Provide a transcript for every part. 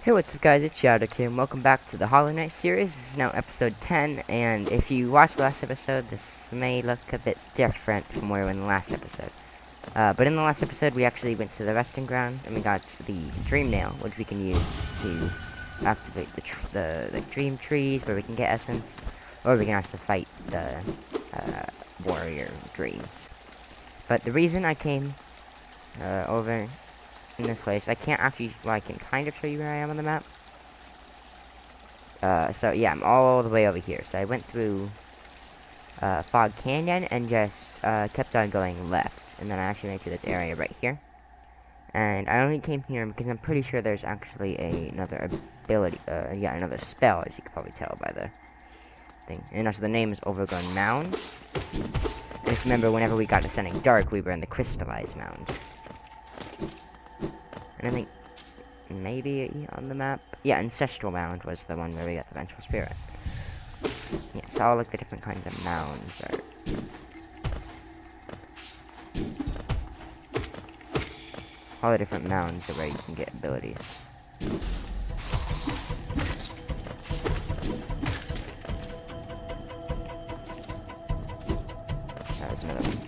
Hey, what's up guys, it's Shards here, and welcome back to the Hollow Knight series. This is now episode 10, and if you watched the last episode, this may look a bit different from where we were in the last episode. But in the last episode, we actually went to the resting ground, and we got the dream nail, which we can use to activate the dream trees, where we can get essence, or we can also fight the warrior dreams. But the reason I came over in this place, I can't actually, well, I can kind of show you where I am on the map. So yeah, I'm all the way over here. So I went through Fog Canyon and just kept on going left, and then I actually made to this area right here. And I only came here because I'm pretty sure there's actually another ability, yeah, another spell, as you can probably tell by the thing. And also the name is Overgrown Mound. And if you remember, whenever we got Ascending Dark, we were in the Crystallized Mound. And I think maybe on the map, yeah, Ancestral Mound was the one where we got the Vengeful Spirit. Yeah, so all like the different kinds of mounds are. All the different mounds are where you can get abilities. That was another one.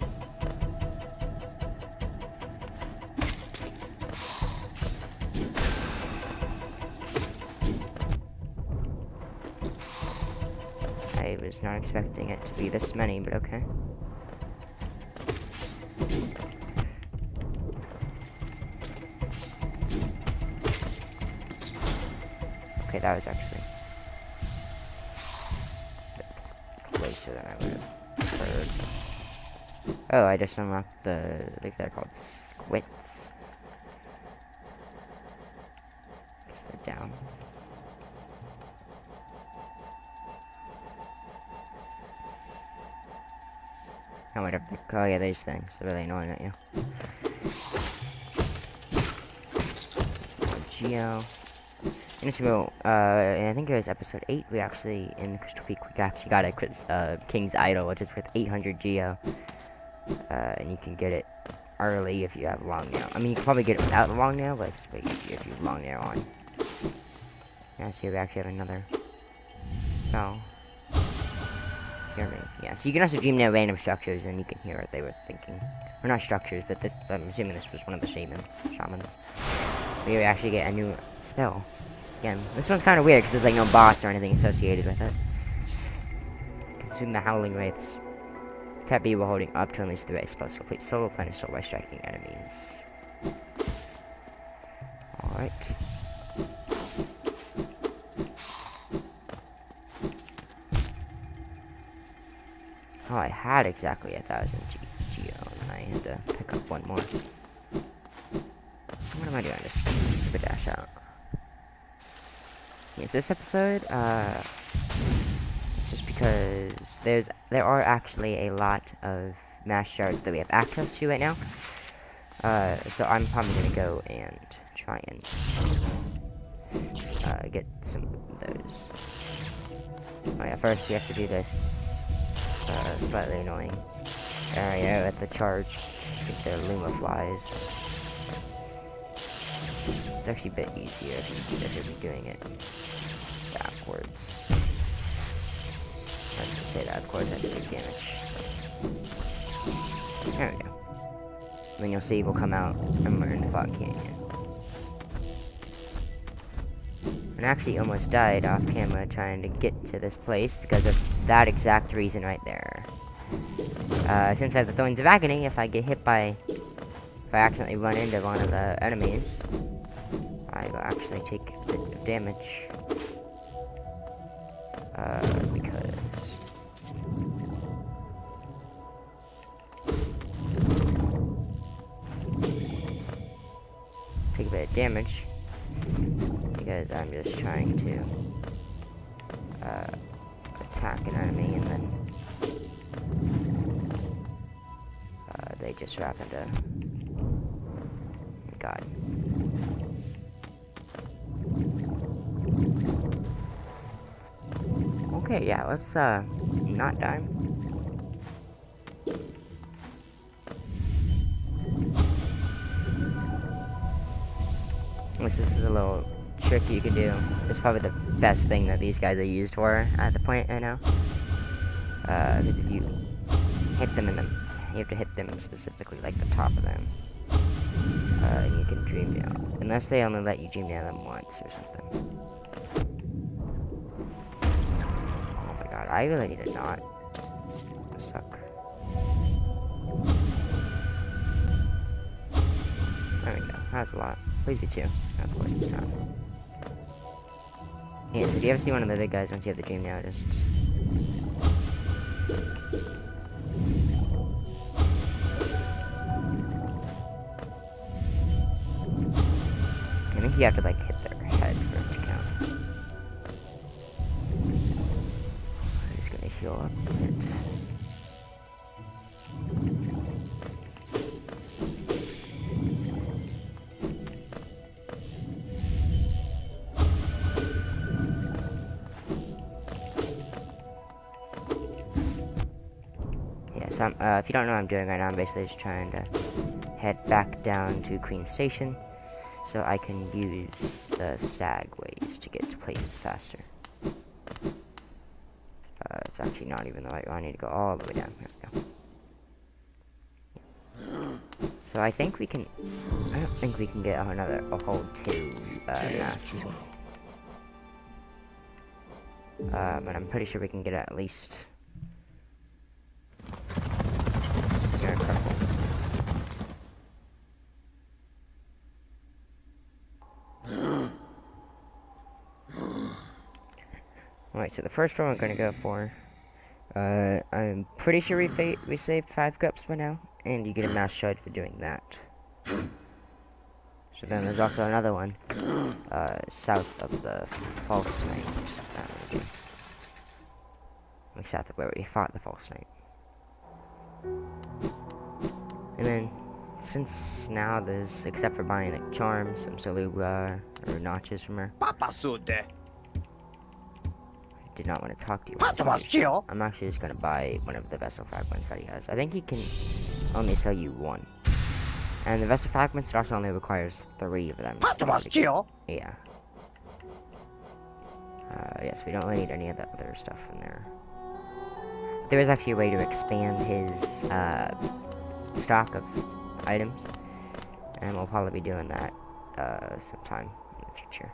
I was not expecting it to be this many, but okay. Okay, that was actually a bit closer than I would have heard. Oh, I just unlocked the, I think they're called squits. Guess they're down. Oh, whatever. Oh, yeah, these things. They're really annoying at you. Geo. And I think it was episode 8, we actually, in Crystal Peak, we actually got a King's Idol, which is worth 800 Geo. And you can get it early if you have long nail. I mean, you can probably get it without the long nail, but it's way easier if you have long nail on. Yeah, so we actually have another spell. Hear me. Yeah, so you can also dream nail random structures, and you can hear what they were thinking. Or not structures, but I'm assuming this was one of the shamans. We actually get a new spell. Again, this one's kind of weird because there's like no boss or anything associated with it. Consume the Howling Wraiths. Tap B while holding up to unleash the Wraiths, plus complete solo replenish soul by striking enemies. Alright. Oh, I had exactly 1,000 Geo, and I had to pick up one more. What am I doing? Just super dash out. Yes, this episode, just because there are actually a lot of mass shards that we have access to right now. So I'm probably gonna go and try and get some of those. Oh yeah, first we have to do this slightly annoying area at the charge. I think they're Luma flies. It's actually a bit easier if you're doing it backwards. I was gonna say that, of course, I have to do damage. There we go. Then you'll see we'll come out and we're in Fog Canyon. And I actually almost died off camera trying to get to this place because of that exact reason right there. Since I have the Thorns of Agony, if I get hit by, if I accidentally run into one of the enemies, I will actually take a bit of damage. Because take a bit of damage because I'm just trying to attack an enemy, and then they just happen to. God. Okay, yeah, let's not die. This is a little trick you can do. It's probably the best thing that these guys are used for at the point right now. Because if you hit them you have to hit them specifically, like the top of them. And you can dream down. Unless they only let you dream down them once or something. Oh my god, I really need a knot. Suck. There we go. That's a lot. Please be 2. Of course it's not. Yeah, so if you ever see one of the big guys once you have the dream now, just... I think you have to, like, hit their head for it to count. I'm just gonna heal up a bit. So if you don't know what I'm doing right now, I'm basically just trying to head back down to Queen Station so I can use the stagways to get to places faster. It's actually not even the right one. I need to go all the way down. Here we go. Yeah. So I think we can... I don't think we can get a whole 2 masks. But I'm pretty sure we can get at least... Alright, so the first one we're gonna go for, I'm pretty sure we saved 5 cups by now, and you get a mass shard for doing that. So then there's also another one, south of the false knight. Like south of where we fought the false knight. And then, since now there's, except for buying like charms, some Saluga, or notches from her. Did not want to talk to you. I'm actually just gonna buy one of the vessel fragments that he has. I think he can only sell you 1. And the vessel fragments, it also only requires 3 of them. Yeah. Yes, we don't really need any of that other stuff in there. There is actually a way to expand his stock of items, and we'll probably be doing that sometime in the future.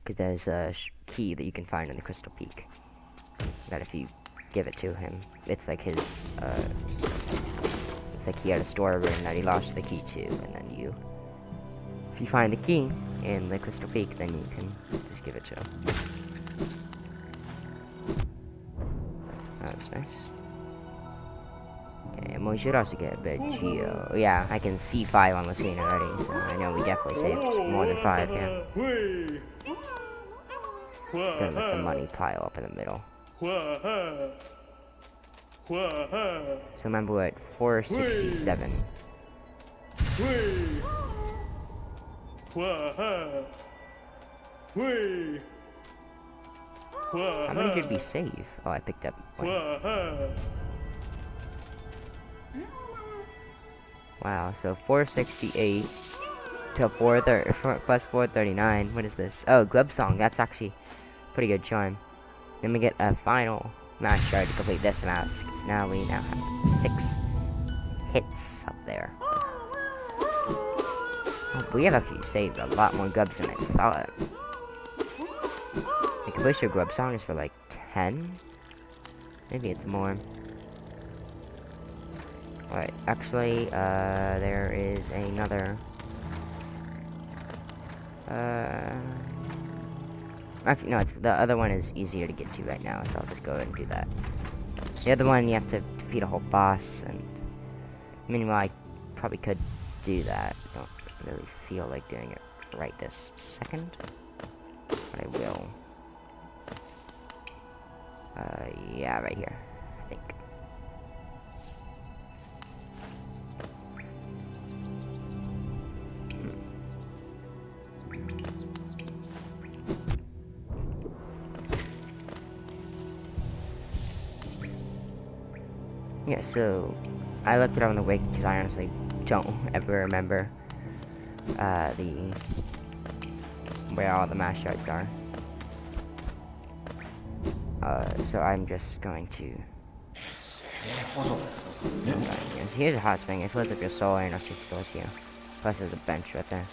Because there's a key that you can find in the Crystal Peak that if you give it to him, it's like his, it's like he had a storeroom that he lost the key to, and then if you find the key in the Crystal Peak, then you can just give it to him. That was nice. Okay, and we should also get a bit of Geo. Yeah, I can see 5 on the screen already, so I know we definitely saved more than 5, yeah. Gonna let the money pile up in the middle. So remember we're at 467. How many did we save? Oh, I picked up 1. Wow, so 468 to 430 plus 439. What is this? Oh, Glub Song. That's actually pretty good charm. Then we get a final mass shard to complete this mask. So now we have 6 hits up there. Oh, we have actually saved a lot more Glubs than I thought. The completion Glub Song is for like 10? Maybe it's more. Alright, actually, there is another... Actually, no, the other one is easier to get to right now, so I'll just go ahead and do that. The other one, you have to defeat a whole boss, and... Meanwhile, I probably could do that. I don't really feel like doing it right this second, but I will. Yeah, right here, I think. Yeah, so I looked it up on the wiki because I honestly don't ever remember the where all the mass shards are. So I'm just going to... Here's a hot spring. It fills up your soul and also fills you. Plus there's a bench right there.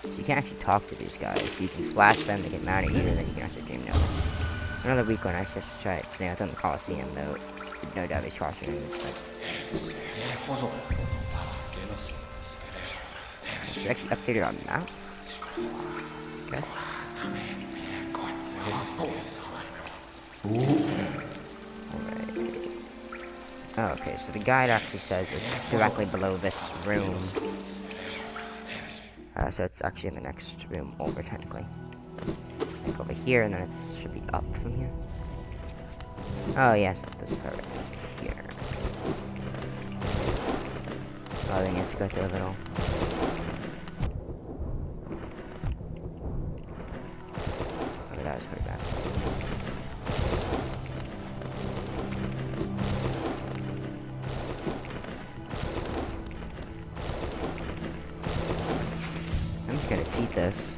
So you can actually talk to these guys. You can splash them, they get mad at you, and then you can also dream no. Another weak one, I just tried it today. I was in the Coliseum, though. No doubt he's crossing in this time. It's actually updated on map. Guess. Alright. Oh, okay, so the guide actually says it's directly below this room. So it's actually in the next room over, technically. Like over here, and then it should be up from here. Oh, yes, it's this part right here. Oh, then you have to go through a little... Oh, that was pretty bad. I'm just gonna cheat this.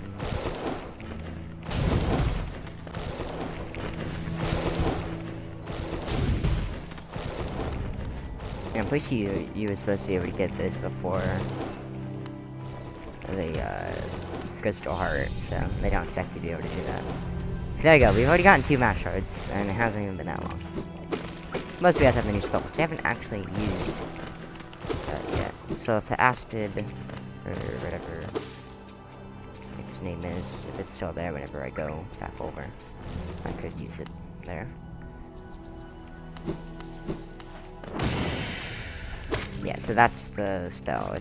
Yeah, I'm pretty sure you were supposed to be able to get this before the crystal heart, so they don't expect you to be able to do that. So there you go, we've already gotten 2 mass shards, and it hasn't even been that long. Most of you guys have the new spell, which I haven't actually used yet. So if the Aspid, or whatever its name is, if it's still there whenever I go back over, I could use it there. Yeah, so that's the spell.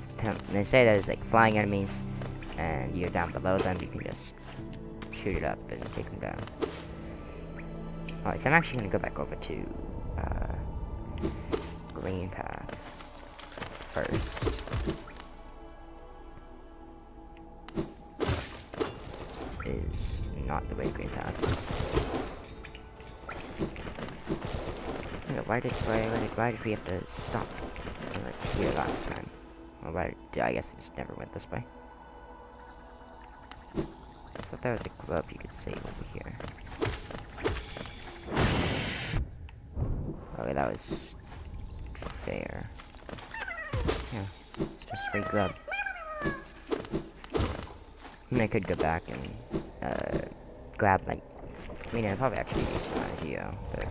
They say there's like flying enemies, and you're down below them, you can just shoot it up and take them down. Alright, so I'm actually going to go back over to green path first. This is not the way green path. Why did we have to stop right here last time? Well, I guess we just never went this way. I thought there was a glove you could save over here. Okay, that was fair. Yeah, it's just free glove. I mean, I could go back and grab like. I mean, I'd probably actually use my Geo, but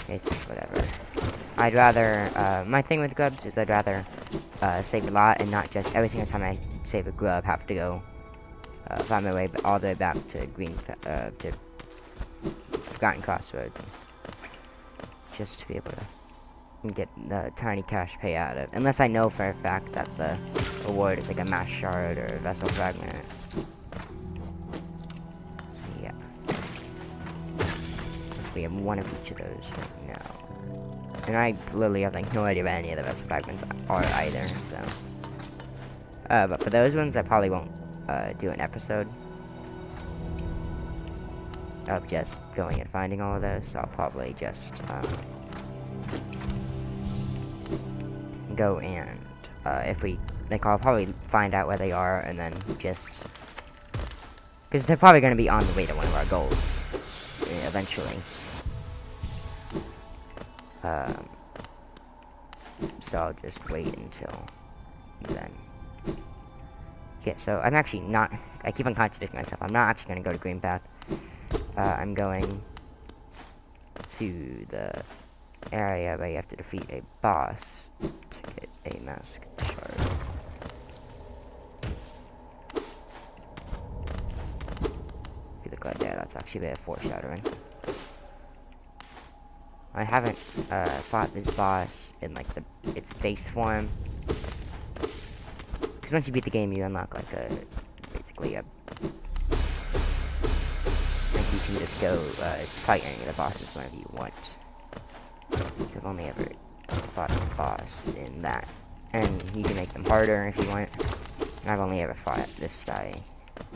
it's whatever. I'd rather, my thing with grubs is I'd rather save a lot and not just every single time I save a grub have to go find my way all the way back to to Forgotten Crossroads, just to be able to get the tiny cash payout of, unless I know for a fact that the reward is like a mass shard or a vessel fragment. Yeah. We have one of each of those right now. And I literally have like no idea what any of the vessel fragments are either, so. But for those ones, I probably won't do an episode of just going and finding all of those, so I'll probably just go and, if we, like, I'll probably find out where they are and then just, because they're probably going to be on the way to one of our goals, eventually. So I'll just wait until then. Okay, so I'm actually not, I keep on contradicting myself, I'm not actually going to go to Green Path. I'm going to the area where you have to defeat a boss to get a mask shard. If you look right there, that's actually a bit of foreshadowing. I haven't fought this boss in like its base form, because once you beat the game, you unlock like basically a. You can just go fight any of the bosses whenever you want. So I've only ever fought a boss in that. And you can make them harder if you want. And I've only ever fought this guy,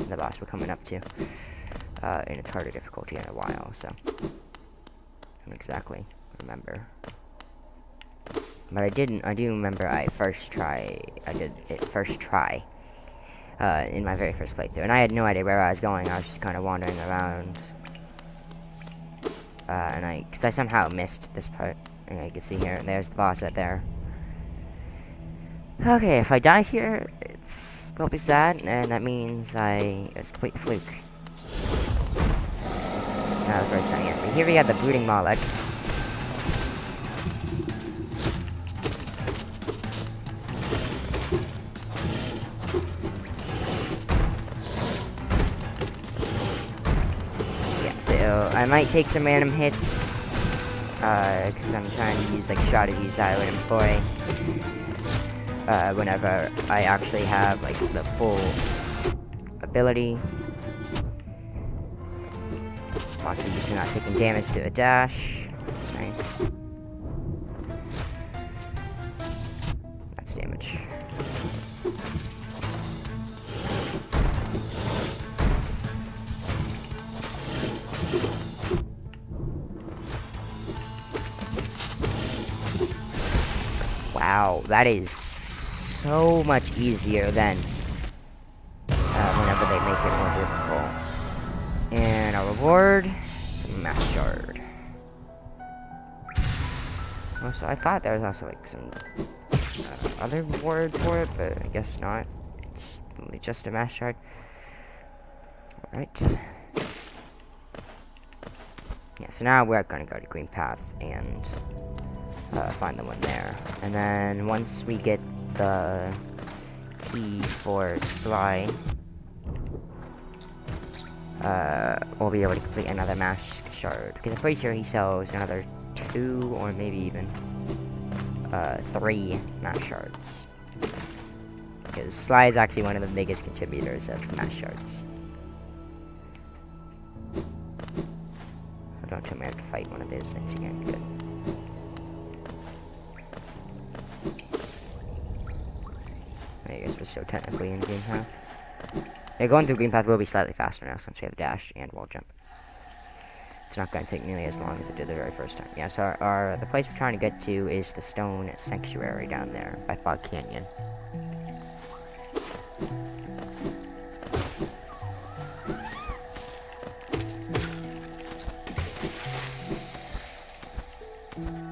the boss we're coming up to, in its harder difficulty in a while, so I don't exactly remember But I do remember I did it first try. In my very first playthrough. And I had no idea where I was going. I was just kind of wandering around. Because I somehow missed this part. And you can see here, there's the boss right there. Okay, if I die here, will be sad, and that means it's a complete fluke. That was very sunny. So here we have the brooding Moloch. Yeah, so I might take some random hits, because I'm trying to use like strategies that I would employ whenever I actually have like the full ability. Also, used to not taking damage to a dash. That's nice. That's damage. Wow, that is so much easier than whenever they make it more difficult. And our reward is a mass shard. Also, I thought there was also like some other reward for it, but I guess not. It's really just a mass shard. Alright. Yeah, so now we're gonna go to Green Path and find the one there. And then once we get the key for Sly, we'll be able to complete another mask shard. Because I'm pretty sure he sells another 2 or maybe even 3 mask shards. Because Sly is actually one of the biggest contributors of mask shards. So don't tell me I have to fight one of those things again. Good. I guess we're still technically in Green Path. Yeah, going through Green Path will be slightly faster now since we have dash and wall jump. It's not going to take nearly as long as it did the very first time. Yeah, so the place we're trying to get to is the Stone Sanctuary down there by Fog Canyon.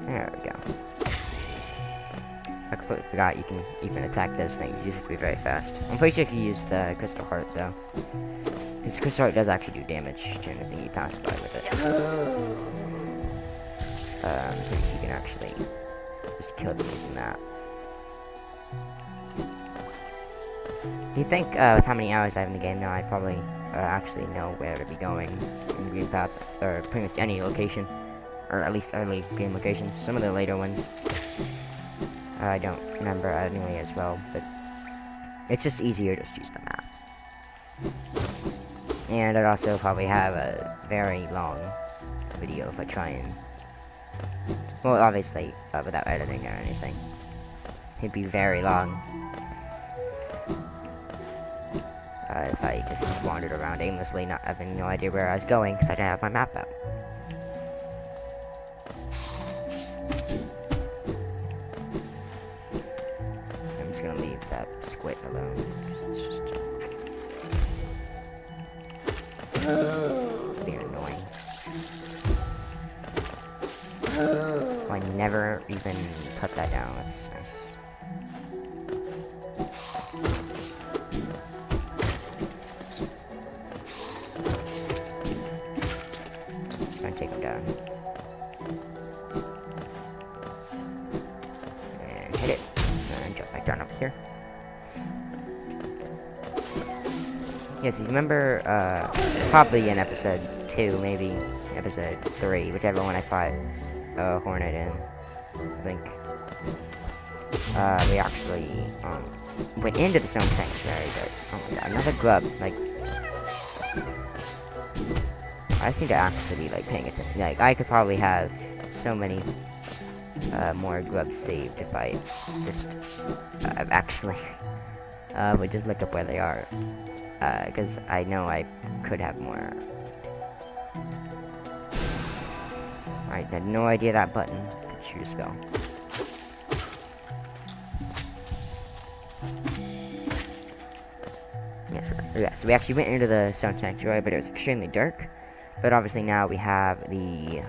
There we go. I completely forgot you can even attack those things. Use it to be very fast. I'm pretty sure if you use the Crystal Heart, though. Because the Crystal Heart does actually do damage to anything you pass by with it. I'm pretty sure you can actually just kill them using that. Do you think, with how many hours I have in the game now, I probably actually know where to be going in the Green Path, or pretty much any location. Or at least early game locations. Some of the later ones I don't remember anyway as well, but it's just easier to just use the map. And I'd also probably have a very long video if I try and... Well, obviously, without editing or anything. It'd be very long. If I just wandered around aimlessly, not having no idea where I was going, because I didn't have my map out. I'm just gonna leave that squid alone. It's just... being annoying. I never even cut that down. That's nice. Try and take him down. And hit it. And jump back down up here. Yes, you remember, probably in episode 2, maybe episode 3, whichever one I fought Hornet in, I think. We actually, went into the Stone Sanctuary, but, oh my god, another grub, like, I seem to actually be, like, paying attention. Like, I could probably have so many, more grubs saved if I just, actually, would just look up where they are. Because I know I could have more. Alright, had no idea that button could shoot a spell. Yeah, so we actually went into the stone sanctuary, but it was extremely dark. But obviously now we have the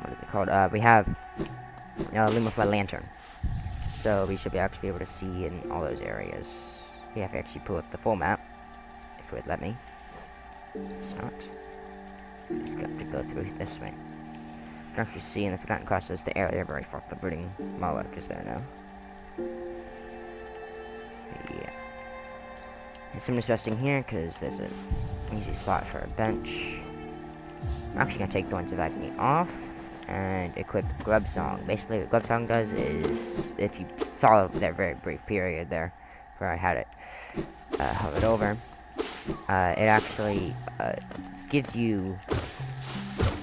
what is it called? We have Lumify Lantern, so we should be actually be able to see in all those areas. We have to actually pull up the full map, if it would let me. It's not. Just got to go through this way. You can actually see in the Forgotten Crosses the area where I fought the Brooding Moloch is there now. Yeah. And some just resting here because there's an easy spot for a bench. I'm actually going to take Thorns of Agony off and equip Grub Song. Basically what Grub Song does is, if you saw that very brief period there where I had it hovered over, it actually gives you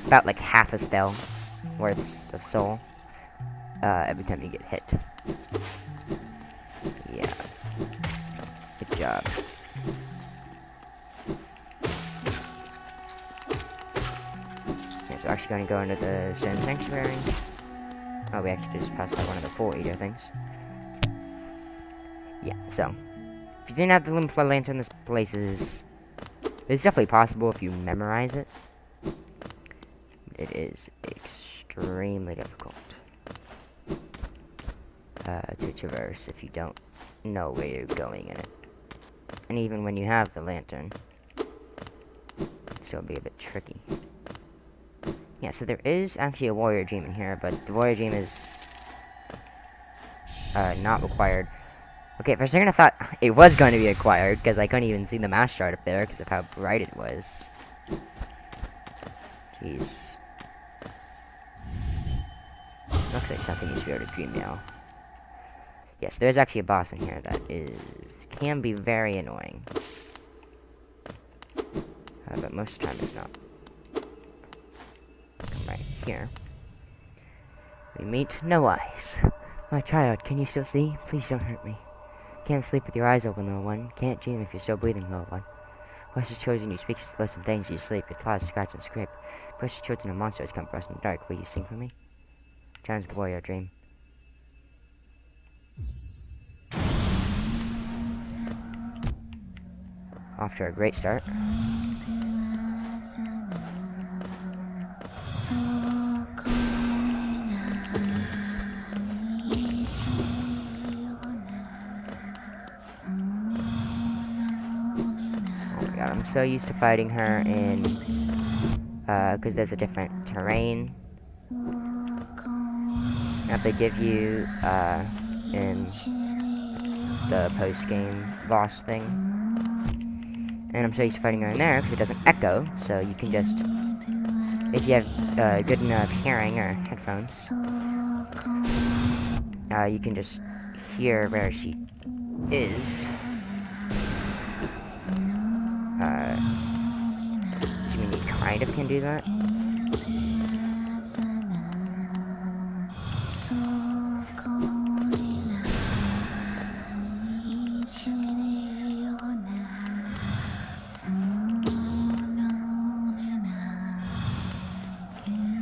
about like half a spell worth of soul every time you get hit. Yeah. Good job. Okay, so we're actually going to go into the Stone Sanctuary. Oh, we actually just passed by one of the 4 eater things. Yeah, so if you didn't have the Lumify Lantern, this place is... It's definitely possible if you memorize it. It is extremely difficult to traverse if you don't know where you're going in it. And even when you have the lantern, it's still be a bit tricky. Yeah, so there is actually a warrior dream in here, but the warrior dream is not required. Okay, for a second I thought it was going to be acquired, because I couldn't even see the mass shard up there because of how bright it was. Jeez. Looks like something you should be able to dream now. Yes, there's actually a boss in here that can be very annoying. But most of the time it's not. Come right here. We meet No Eyes. My child, can you still see? Please don't hurt me. Can't sleep with your eyes open, little one. Can't dream if you're still breathing, little one. Precious children, you speak to loathsome things in your sleep. Your claws scratch and scrape. Precious children and monsters come for us in the dark. Will you sing for me? Challenge the warrior dream. Off to a great start. I'm so used to fighting her in, because there's a different terrain that they give you, in the post-game boss thing. And I'm so used to fighting her in there, because it doesn't echo, so you can just, if you have, good enough hearing or headphones, you can just hear where she is. Do you mean you kind of can do that?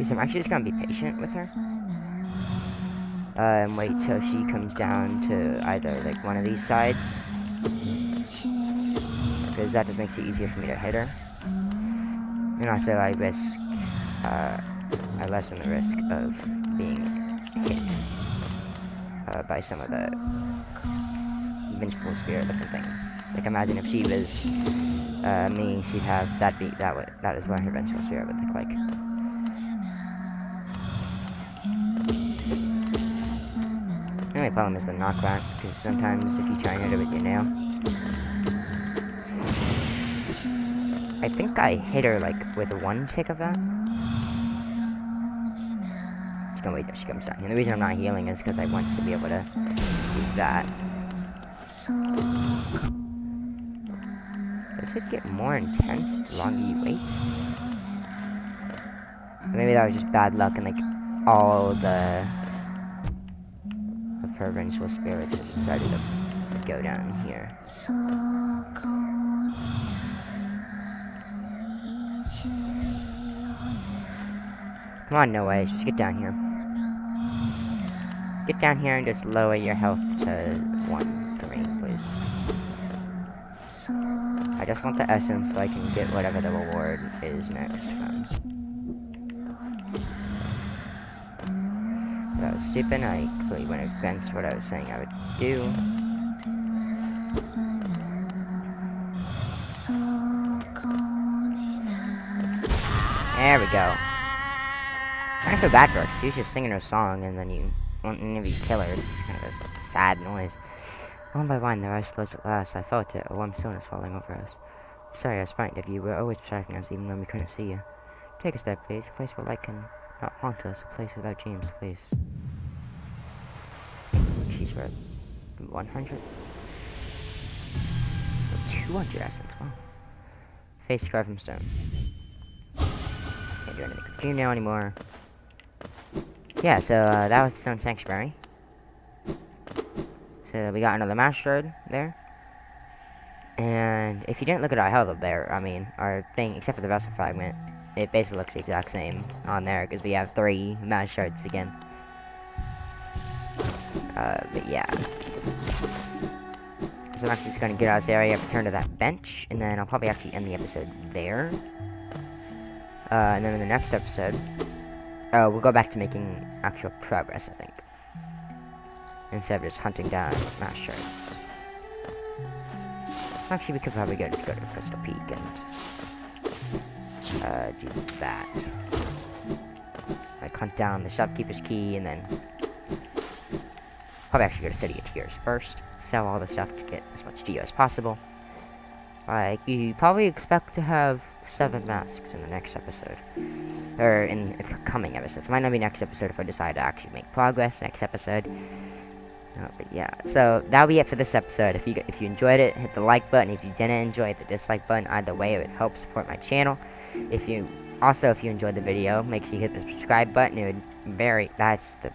So I'm actually just gonna be patient with her. And wait till she comes down to either like one of these sides, because that just makes it easier for me to hit her. And also I lessen the risk of being hit by some of the vengeful spirit looking things. Like imagine if she was me, she'd have that is what her vengeful spirit would look like. The only problem is the knockback, because sometimes if you try and hit it with your nail, I think I hit her like with one tick of that. Just gonna wait till she comes down. And the reason I'm not healing is because I want to be able to do that. Does it get more intense the longer you wait? Or maybe that was just bad luck and like all the of her vengeful spirits just decided to go down here. Come on, No Way, just get down here. get down here and just lower your health to 1 for me, please. I just want the essence so I can get whatever the reward is next from. That was stupid. I completely went against what I was saying I would do. There we go. I kind of feel bad for her, because she was just singing her song, and then you whenever you kill her, it's kind of a sad noise. One by one, their eyes closed at last. I felt it, a warm stillness falling over us. Sorry, I was frightened of you. You were always protecting us, even when we couldn't see you. Take us there, please. A place where light can not haunt us. A place without dreams, please. She's worth 100? 200 essence, wow. Face carved from stone. Can't do anything with the dream now anymore. Yeah, so that was the Stone Sanctuary. So we got another Master Shard there. And if you didn't look at our health up there, I mean, our thing, except for the Vessel Fragment, it basically looks the exact same on there, because we have 3 Master Shards again. But yeah. So I'm actually just going to get out of this area, return to that bench, and then I'll probably actually end the episode there. And then in the next episode, we'll go back to making actual progress, I think. Instead of just hunting down Master Shards. Actually, we could probably just go to Crystal Peak and do that. Like hunt down the shopkeeper's key, and then probably actually go to City of Tears first. Sell all the stuff to get as much geo as possible. Like, you probably expect to have 7 masks in the next episode. Or in the coming episodes. It might not be next episode if I decide to actually make progress next episode. But yeah, so that'll be it for this episode. If you enjoyed it, hit the like button. If you didn't enjoy it, the dislike button. Either way, it would help support my channel. If you enjoyed the video, make sure you hit the subscribe button. That's the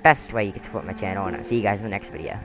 best way you can support my channel, and I'll see you guys in the next video.